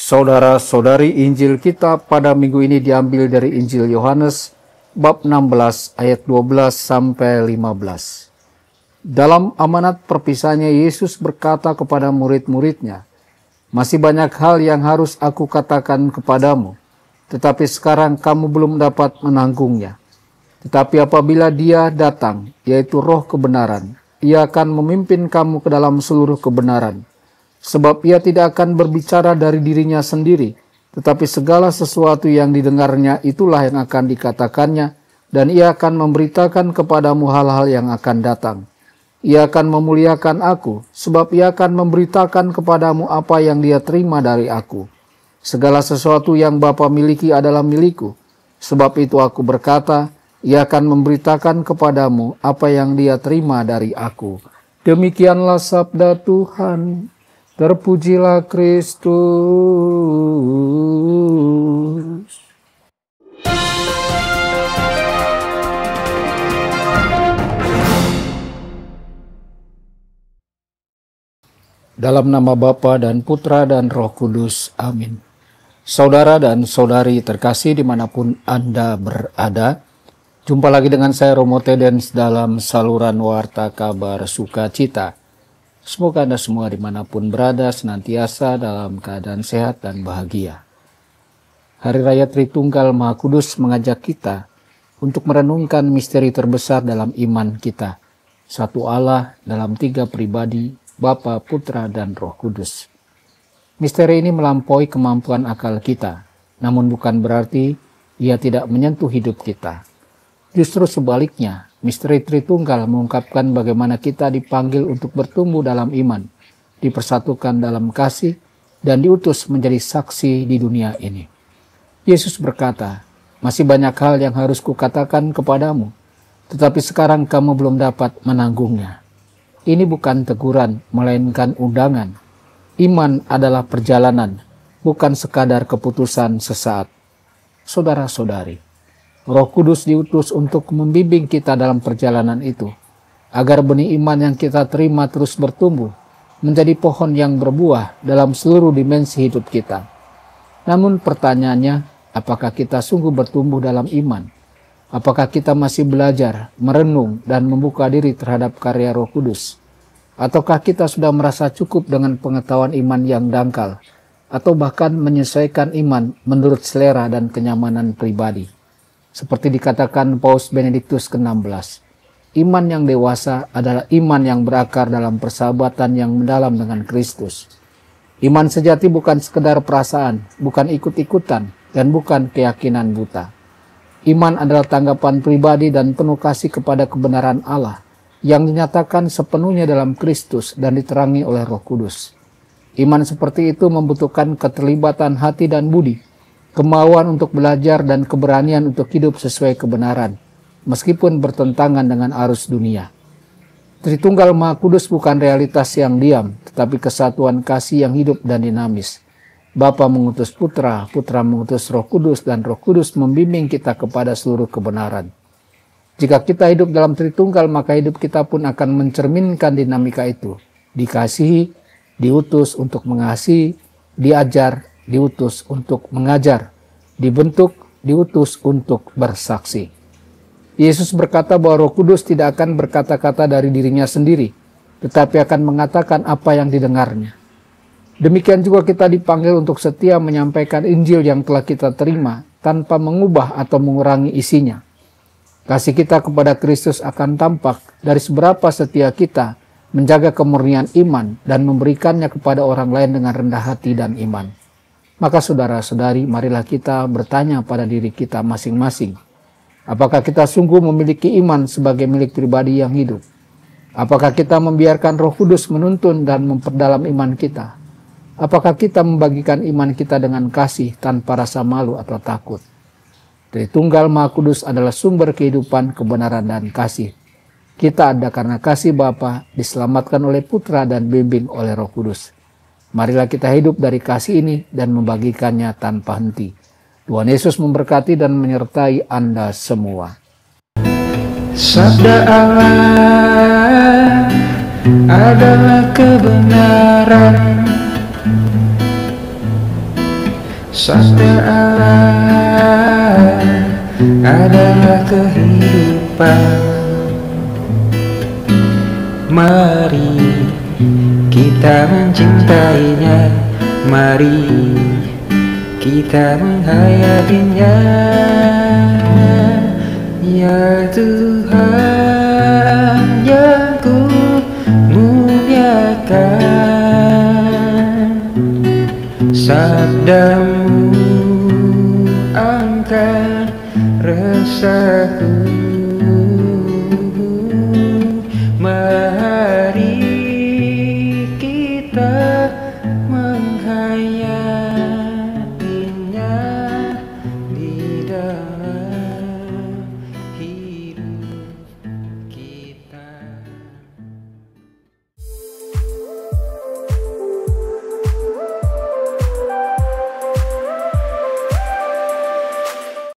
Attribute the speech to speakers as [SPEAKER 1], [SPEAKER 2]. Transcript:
[SPEAKER 1] Saudara-saudari, Injil kita pada minggu ini diambil dari Injil Yohanes bab 16 ayat 12 sampai 15. Dalam amanat perpisahannya, Yesus berkata kepada murid-muridnya, "Masih banyak hal yang harus aku katakan kepadamu, tetapi sekarang kamu belum dapat menanggungnya. Tetapi apabila Dia datang, yaitu Roh kebenaran, Ia akan memimpin kamu ke dalam seluruh kebenaran. Sebab Ia tidak akan berbicara dari dirinya sendiri, tetapi segala sesuatu yang didengarnya itulah yang akan dikatakannya, dan Ia akan memberitakan kepadamu hal-hal yang akan datang. Ia akan memuliakan aku, sebab Ia akan memberitakan kepadamu apa yang Dia terima dari aku. Segala sesuatu yang Bapa miliki adalah milikku. Sebab itu aku berkata, Ia akan memberitakan kepadamu apa yang Dia terima dari aku." Demikianlah sabda Tuhan. Terpujilah Kristus. Dalam nama Bapa dan Putra dan Roh Kudus. Amin. Saudara dan saudari terkasih dimanapun Anda berada, jumpa lagi dengan saya Romo Tedens dalam saluran Warta Kabar Sukacita. Semoga Anda semua dimanapun berada senantiasa dalam keadaan sehat dan bahagia. Hari Raya Tritunggal Maha Kudus mengajak kita untuk merenungkan misteri terbesar dalam iman kita. Satu Allah dalam tiga pribadi, Bapa, Putra, dan Roh Kudus. Misteri ini melampaui kemampuan akal kita, namun bukan berarti ia tidak menyentuh hidup kita. Justru sebaliknya, misteri Tritunggal mengungkapkan bagaimana kita dipanggil untuk bertumbuh dalam iman, dipersatukan dalam kasih, dan diutus menjadi saksi di dunia ini. Yesus berkata, "Masih banyak hal yang harus kukatakan kepadamu, tetapi sekarang kamu belum dapat menanggungnya." Ini bukan teguran, melainkan undangan. Iman adalah perjalanan, bukan sekadar keputusan sesaat. Saudara-saudari, Roh Kudus diutus untuk membimbing kita dalam perjalanan itu, agar benih iman yang kita terima terus bertumbuh, menjadi pohon yang berbuah dalam seluruh dimensi hidup kita. Namun pertanyaannya, apakah kita sungguh bertumbuh dalam iman? Apakah kita masih belajar, merenung, dan membuka diri terhadap karya Roh Kudus? Ataukah kita sudah merasa cukup dengan pengetahuan iman yang dangkal, atau bahkan menyesuaikan iman menurut selera dan kenyamanan pribadi? Seperti dikatakan Paus Benediktus ke-16, iman yang dewasa adalah iman yang berakar dalam persahabatan yang mendalam dengan Kristus. Iman sejati bukan sekedar perasaan, bukan ikut-ikutan, dan bukan keyakinan buta. Iman adalah tanggapan pribadi dan penuh kasih kepada kebenaran Allah yang dinyatakan sepenuhnya dalam Kristus dan diterangi oleh Roh Kudus. Iman seperti itu membutuhkan keterlibatan hati dan budi, kemauan untuk belajar dan keberanian untuk hidup sesuai kebenaran, meskipun bertentangan dengan arus dunia. Tritunggal Maha Kudus bukan realitas yang diam, tetapi kesatuan kasih yang hidup dan dinamis. Bapa mengutus Putra, Putra mengutus Roh Kudus, dan Roh Kudus membimbing kita kepada seluruh kebenaran. Jika kita hidup dalam Tritunggal, maka hidup kita pun akan mencerminkan dinamika itu. Dikasihi, diutus untuk mengasihi, diajar, diutus untuk mengajar, dibentuk, diutus untuk bersaksi. Yesus berkata bahwa Roh Kudus tidak akan berkata-kata dari dirinya sendiri, tetapi akan mengatakan apa yang didengarnya. Demikian juga kita dipanggil untuk setia menyampaikan Injil yang telah kita terima, tanpa mengubah atau mengurangi isinya. Kasih kita kepada Kristus akan tampak dari seberapa setia kita menjaga kemurnian iman dan memberikannya kepada orang lain dengan rendah hati dan iman. Maka saudara-saudari, marilah kita bertanya pada diri kita masing-masing. Apakah kita sungguh memiliki iman sebagai milik pribadi yang hidup? Apakah kita membiarkan Roh Kudus menuntun dan memperdalam iman kita? Apakah kita membagikan iman kita dengan kasih tanpa rasa malu atau takut? Tritunggal Maha Kudus adalah sumber kehidupan, kebenaran, dan kasih. Kita ada karena kasih Bapa, diselamatkan oleh Putra, dan bimbing oleh Roh Kudus. Marilah kita hidup dari kasih ini dan membagikannya tanpa henti. Tuhan Yesus memberkati dan menyertai Anda semua.
[SPEAKER 2] Sabda Allah adalah kebenaran. Sabda Allah adalah kehidupan. Mari kita mencintainya, mari kita menghayatinya. Ya Tuhan yang ku muliakan, sabdamu angkat resahku.